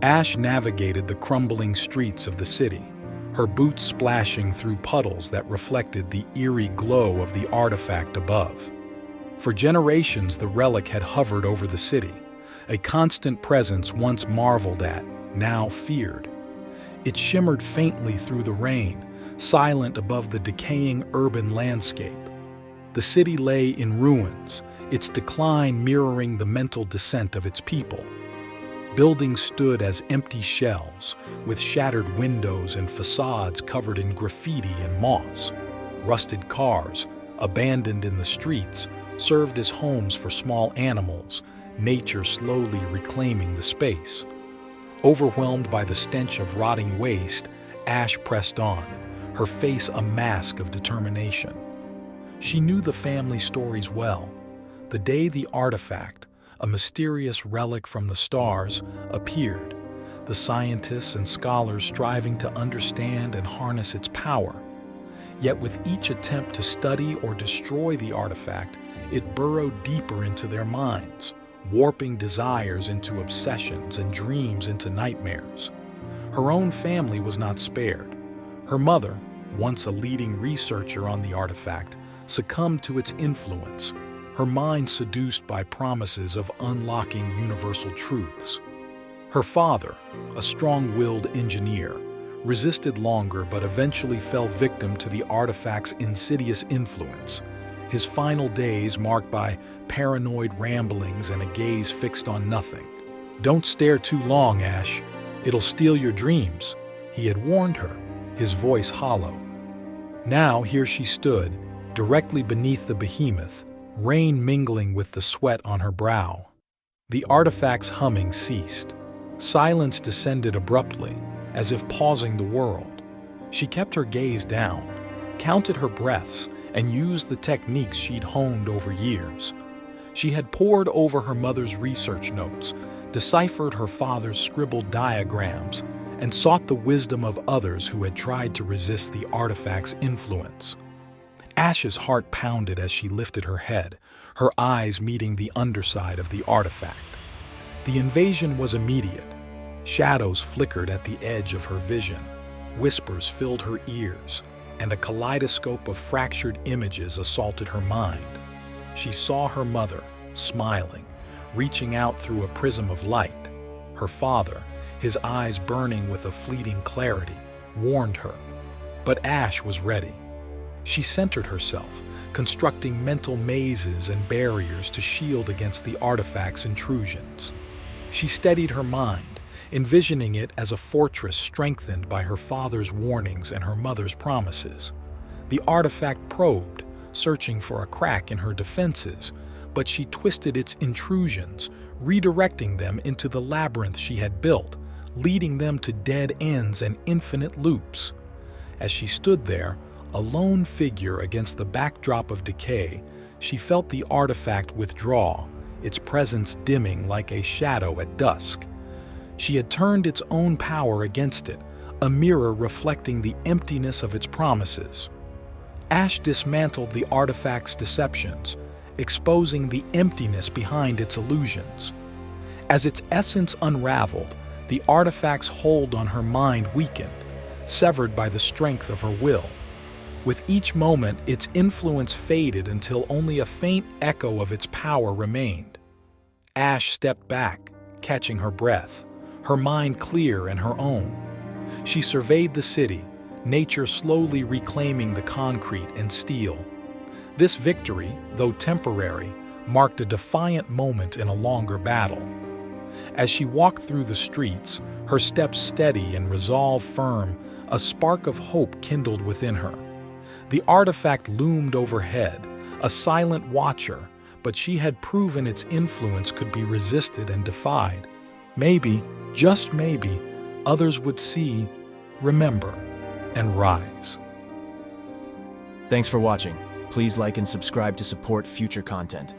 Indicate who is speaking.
Speaker 1: Ash navigated the crumbling streets of the city, her boots splashing through puddles that reflected the eerie glow of the artifact above. For generations, the relic had hovered over the city, a constant presence once marveled at, now feared. It shimmered faintly through the rain, silent above the decaying urban landscape. The city lay in ruins, its decline mirroring the mental descent of its people. Buildings stood as empty shells, with shattered windows and facades covered in graffiti and moss. Rusted cars, abandoned in the streets, served as homes for small animals, nature slowly reclaiming the space. Overwhelmed by the stench of rotting waste, Ash pressed on, her face a mask of determination. She knew the family stories well. The day the artifact, a mysterious relic from the stars, appeared, the scientists and scholars striving to understand and harness its power. Yet with each attempt to study or destroy the artifact, it burrowed deeper into their minds, warping desires into obsessions and dreams into nightmares. Her own family was not spared. Her mother, once a leading researcher on the artifact, succumbed to its influence, her mind seduced by promises of unlocking universal truths. Her father, a strong-willed engineer, resisted longer but eventually fell victim to the artifact's insidious influence, his final days marked by paranoid ramblings and a gaze fixed on nothing. "Don't stare too long, Ash. It'll steal your dreams," he had warned her, his voice hollow. Now here she stood, directly beneath the behemoth, rain mingling with the sweat on her brow. The artifact's humming ceased. Silence descended abruptly, as if pausing the world. She kept her gaze down, counted her breaths, and used the techniques she'd honed over years. She had pored over her mother's research notes, deciphered her father's scribbled diagrams, and sought the wisdom of others who had tried to resist the artifact's influence. Ash's heart pounded as she lifted her head, her eyes meeting the underside of the artifact. The invasion was immediate. Shadows flickered at the edge of her vision, whispers filled her ears, and a kaleidoscope of fractured images assaulted her mind. She saw her mother, smiling, reaching out through a prism of light. Her father, his eyes burning with a fleeting clarity, warned her. But Ash was ready. She centered herself, constructing mental mazes and barriers to shield against the artifact's intrusions. She steadied her mind, envisioning it as a fortress strengthened by her father's warnings and her mother's promises. The artifact probed, searching for a crack in her defenses, but she twisted its intrusions, redirecting them into the labyrinth she had built, leading them to dead ends and infinite loops. As she stood there, a lone figure against the backdrop of decay, she felt the artifact withdraw, its presence dimming like a shadow at dusk. She had turned its own power against it, a mirror reflecting the emptiness of its promises. Ash dismantled the artifact's deceptions, exposing the emptiness behind its illusions. As its essence unraveled, the artifact's hold on her mind weakened, severed by the strength of her will. With each moment, its influence faded until only a faint echo of its power remained. Ash stepped back, catching her breath, her mind clear and her own. She surveyed the city, nature slowly reclaiming the concrete and steel. This victory, though temporary, marked a defiant moment in a longer battle. As she walked through the streets, her steps steady and resolve firm, a spark of hope kindled within her. The artifact loomed overhead, a silent watcher, but she had proven its influence could be resisted and defied. Maybe, just maybe, others would see, remember, and rise.
Speaker 2: Thanks for watching. Please like and subscribe to support future content.